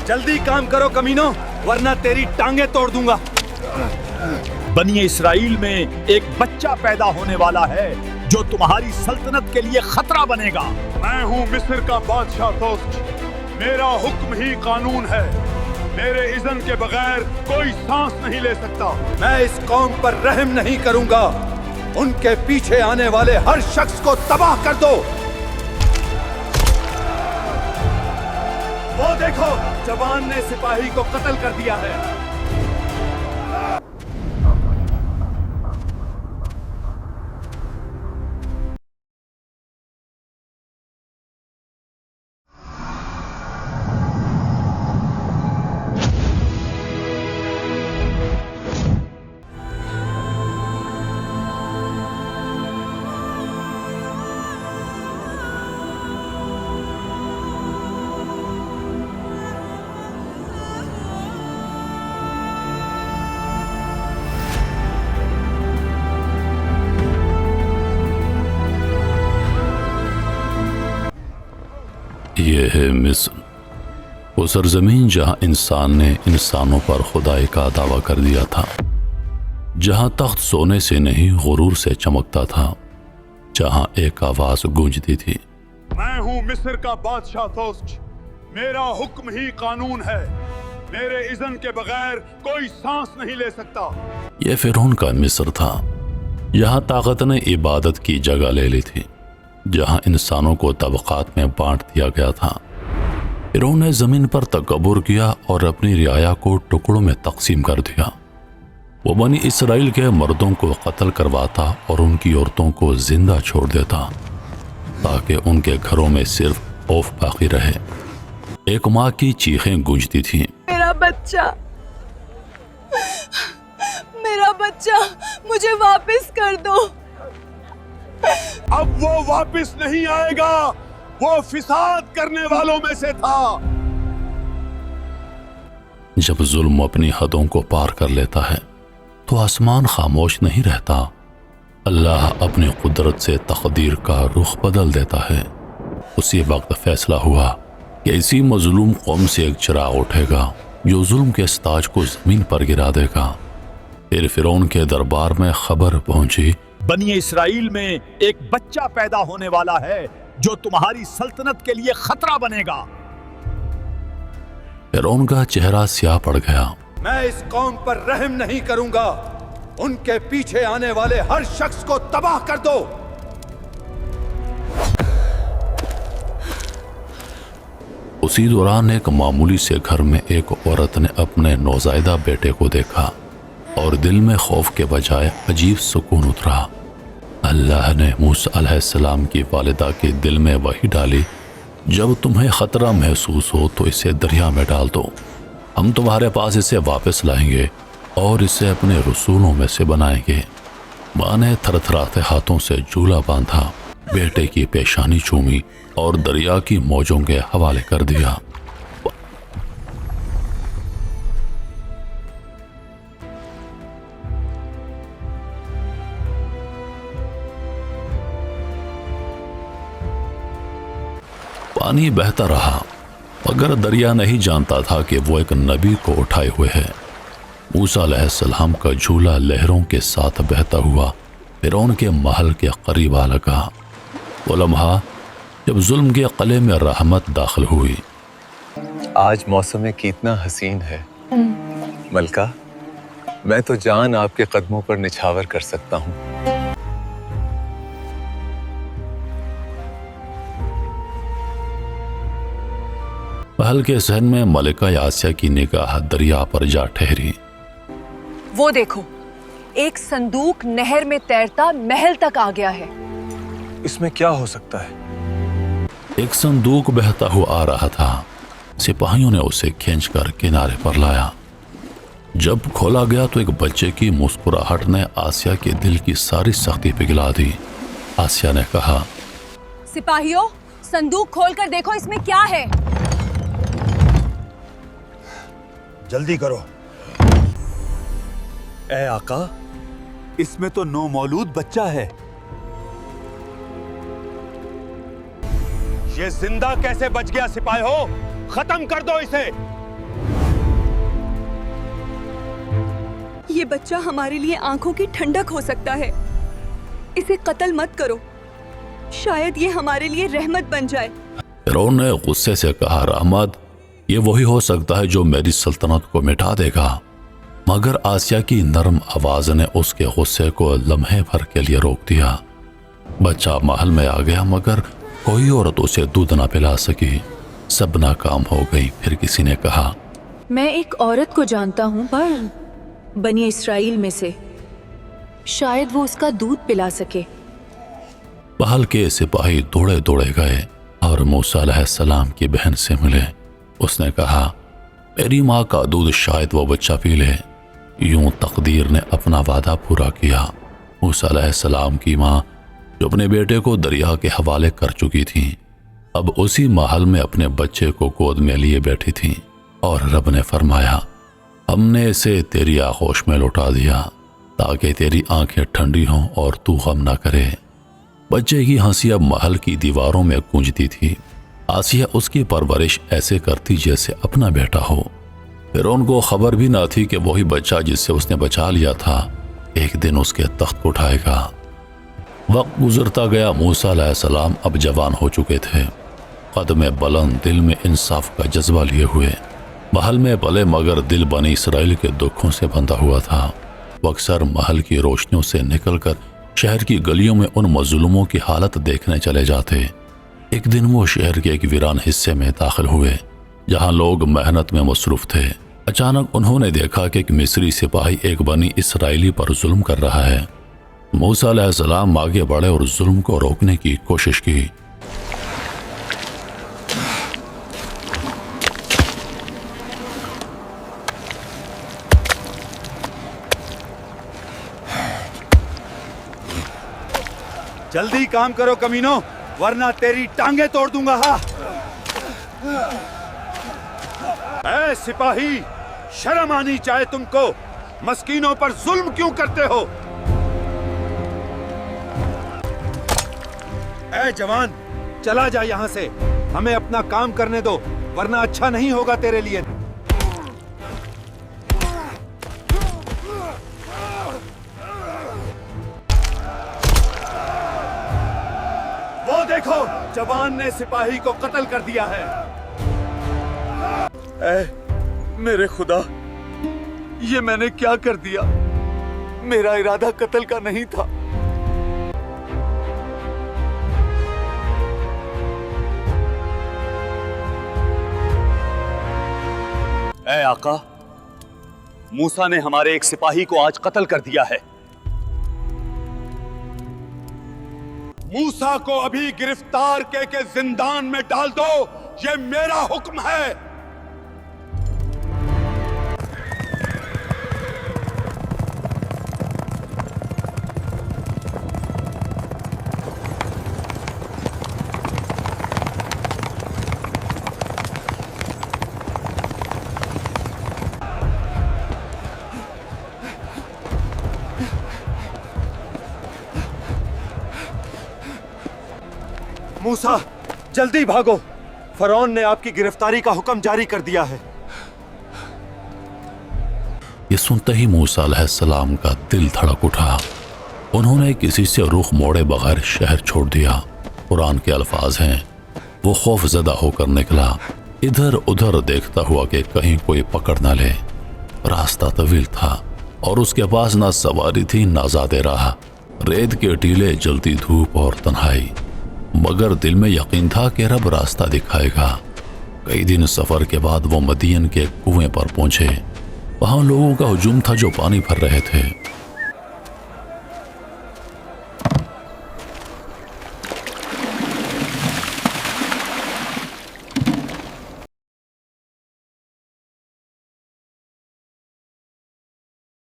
जल्दी काम करो कमीनों, वरना तेरी टांगे तोड़ दूंगा। बनी इसराइल में एक बच्चा पैदा होने वाला है जो तुम्हारी सल्तनत के लिए खतरा बनेगा। मैं हूँ मिस्र का बादशाह तोस्ट, मेरा हुक्म ही कानून है। मेरे इज़्न के बगैर कोई सांस नहीं ले सकता। मैं इस कौम पर रहम नहीं करूंगा। उनके पीछे आने वाले हर शख्स को तबाह कर दो। वो देखो, जवान ने सिपाही को कत्ल कर दिया है। ये है मिस्र, वो सरजमीन जहाँ इंसान ने इंसानों पर खुदाई का दावा कर दिया था, जहाँ तख्त सोने से नहीं गुरूर से चमकता था, जहाँ एक आवाज गूंजती थी, मैं हूँ मिस्र का बादशाह तोस्ट, मेरा हुक्म ही कानून है। मेरे इज़्न के बगैर कोई सांस नहीं ले सकता। यह फिरौन का मिस्र था, यहाँ ताकत ने इबादत की जगह ले ली थी, जहाँ इंसानों को तबकात में बांट दिया गया था। फिरौन ने जमीन पर तकब्बुर किया और अपनी रियाया को टुकड़ों में तकसीम कर दिया। वो बनी इसराइल के मर्दों को कत्ल करवाता और उनकी औरतों को जिंदा छोड़ देता, ताकि उनके घरों में सिर्फ खौफ बाकी रहे। एक माँ की चीखें गूंजती थीं, मेरा बच्चा मुझे वापस कर दो। अब वो वापस नहीं आएगा, वो फिसाद करने वालों में से था। जब जुल्म अपनी हदों को पार कर लेता है तो आसमान खामोश नहीं रहता। अल्लाह अपनी कुदरत से तकदीर का रुख बदल देता है। उसी वक्त फैसला हुआ कि इसी मजलूम कौम से एक चिराग उठेगा जो जुल्म के ताज को जमीन पर गिरा देगा। फिर फिरौन के दरबार में खबर पहुंची, बनी इसराइल में एक बच्चा पैदा होने वाला है जो तुम्हारी सल्तनत के लिए खतरा बनेगा। फिरौन का चेहरा स्याह पड़ गया। मैं इस कौम पर रहम नहीं करूंगा। उनके पीछे आने वाले हर शख्स को तबाह कर दो। उसी दौरान एक मामूली से घर में एक औरत ने अपने नौज़ायदा बेटे को देखा और दिल में खौफ के बजाय अजीब सुकून उतरा। अल्लाह ने मूसा अलैहिस्सलाम की वालिदा के दिल में वही डाली, जब तुम्हें खतरा महसूस हो तो इसे दरिया में डाल दो, हम तुम्हारे पास इसे वापस लाएंगे और इसे अपने रसूलों में से बनाएंगे। माँ ने थरथराते हाथों से झूला बांधा, बेटे की पेशानी चूमी और दरिया की मौजों के हवाले कर दिया। पानी बहता रहा, मगर दरिया नहीं जानता था कि वो एक नबी को उठाए हुए है। मूसा अलैहिस्सलाम का झूला लहरों के साथ बहता हुआ फिरौन के महल के करीब आ लगा। वो लम्हा जब जुल्म के कले में रहमत दाखिल हुई। आज मौसम कितना हसीन है मलका, मैं तो जान आपके कदमों पर निछावर कर सकता हूँ। महल के सहन में मलिका आसिया की निगाह दरिया पर जा ठहरी। वो देखो, एक संदूक नहर में तैरता महल तक आ गया है। इसमें क्या हो सकता है? एक संदूक बहता हुआ आ रहा था। सिपाहियों ने उसे खींचकर किनारे पर लाया। जब खोला गया तो एक बच्चे की मुस्कुराहट ने आसिया के दिल की सारी सख्ती पिघला दी। आसिया ने कहा, सिपाहियों, संदूक खोलकर देखो इसमें क्या है। जल्दी करो। ए आका, इसमें तो नौमौलूद बच्चा है। ये जिंदा कैसे बच गया सिपाही हो? खत्म कर दो इसे। یہ بچہ ہمارے لیے آنکھوں کی ٹھنڈک ہو سکتا ہے، اسے قتل مت کرو، شاید یہ ہمارے لیے رحمت بن جائے۔ فرعون نے غصے سے کہا، رحمت یہ وہی ہو سکتا ہے جو میری سلطنت کو مٹا دے گا، مگر آسیہ کی نرم آواز نے اس کے غصے کو لمحے بھر کے لیے روک دیا۔ بچہ محل میں آ گیا مگر کوئی عورت اسے دودھ نہ پلا سکی، سب ناکام ہو گئی۔ پھر کسی نے کہا، میں ایک عورت کو جانتا ہوں بنی اسرائیل میں سے، شاید وہ اس کا دودھ پلا سکے۔ محل کے سپاہی دوڑے دوڑے گئے اور موسیٰ علیہ السلام کی بہن سے ملے۔ اس نے کہا، میری ماں کا دودھ شاید وہ بچہ پی لے۔ یوں تقدیر نے اپنا وعدہ پورا کیا۔ موسیٰ علیہ السلام کی ماں جو اپنے بیٹے کو دریا کے حوالے کر چکی تھی، اب اسی محل میں اپنے بچے کو گود میں لیے بیٹھی تھی، اور رب نے فرمایا، ہم نے اسے تیری آغوش میں لوٹا دیا تاکہ تیری آنکھیں ٹھنڈی ہوں اور تو غم نہ کرے۔ بچے کی ہنسی اب محل کی دیواروں میں گونجتی تھی۔ آسیہ اس کی پرورش ایسے کرتی جیسے اپنا بیٹا ہو۔ پھر ان کو خبر بھی نہ تھی کہ وہی بچہ جس سے اس نے بچا لیا تھا ایک دن اس کے تخت کو اٹھائے گا۔ وقت گزرتا گیا۔ موسیٰ علیہ السلام اب جوان ہو چکے تھے، قد میں بلند، دل میں انصاف کا جذبہ لیے ہوئے۔ محل میں پلے مگر دل بنی اسرائیل کے دکھوں سے بندھا ہوا تھا۔ وہ اکثر محل کی روشنیوں سے نکل کر شہر کی گلیوں میں ان مظلوموں کی حالت دیکھنے چلے جاتے۔ ایک دن وہ شہر کے ایک ویران حصے میں داخل ہوئے جہاں لوگ محنت میں مصروف تھے۔ اچانک انہوں نے دیکھا کہ ایک مصری سپاہی ایک بنی اسرائیلی پر ظلم کر رہا ہے۔ موسیٰ علیہ السلام آگے بڑھے اور ظلم کو روکنے کی کوشش کی۔ جلدی کام کرو کمینوں، ورنہ تیری ٹانگیں توڑ دوں گا۔ اے سپاہی، شرم آنی چاہے تم کو، مسکینوں پر ظلم کیوں کرتے ہو؟ اے جوان، چلا جا یہاں سے، ہمیں اپنا کام کرنے دو ورنہ اچھا نہیں ہوگا تیرے لیے۔ وہ دیکھو، جوان نے سپاہی کو قتل کر دیا ہے۔ اے میرے خدا، یہ میں نے کیا کر دیا؟ میرا ارادہ قتل کا نہیں تھا۔ اے آقا، موسیٰ نے ہمارے ایک سپاہی کو آج قتل کر دیا ہے۔ موسیٰ کو ابھی گرفتار کے زندان میں ڈال دو، یہ میرا حکم ہے۔ موسیٰ، جلدی بھاگو، فرعون نے آپ کی گرفتاری کا حکم جاری کر دیا ہے۔ یہ سنتے ہی موسیٰ علیہ السلام کا دل دھڑک اٹھا۔ انہوں نے کسی سے رخ موڑے بغیر شہر چھوڑ دیا۔ قرآن کے الفاظ ہیں، وہ خوف زدہ ہو کر نکلا، ادھر ادھر دیکھتا ہوا کہ کہیں کوئی پکڑ نہ لے۔ راستہ طویل تھا اور اس کے پاس نہ سواری تھی نہ زیادہ راہ، ریت کے ٹیلے، جلتی دھوپ اور تنہائی، مگر دل میں یقین تھا کہ رب راستہ دکھائے گا۔ کئی دن سفر کے بعد وہ مدین کے کنویں پر پہنچے۔ وہاں لوگوں کا ہجوم تھا جو پانی بھر رہے تھے۔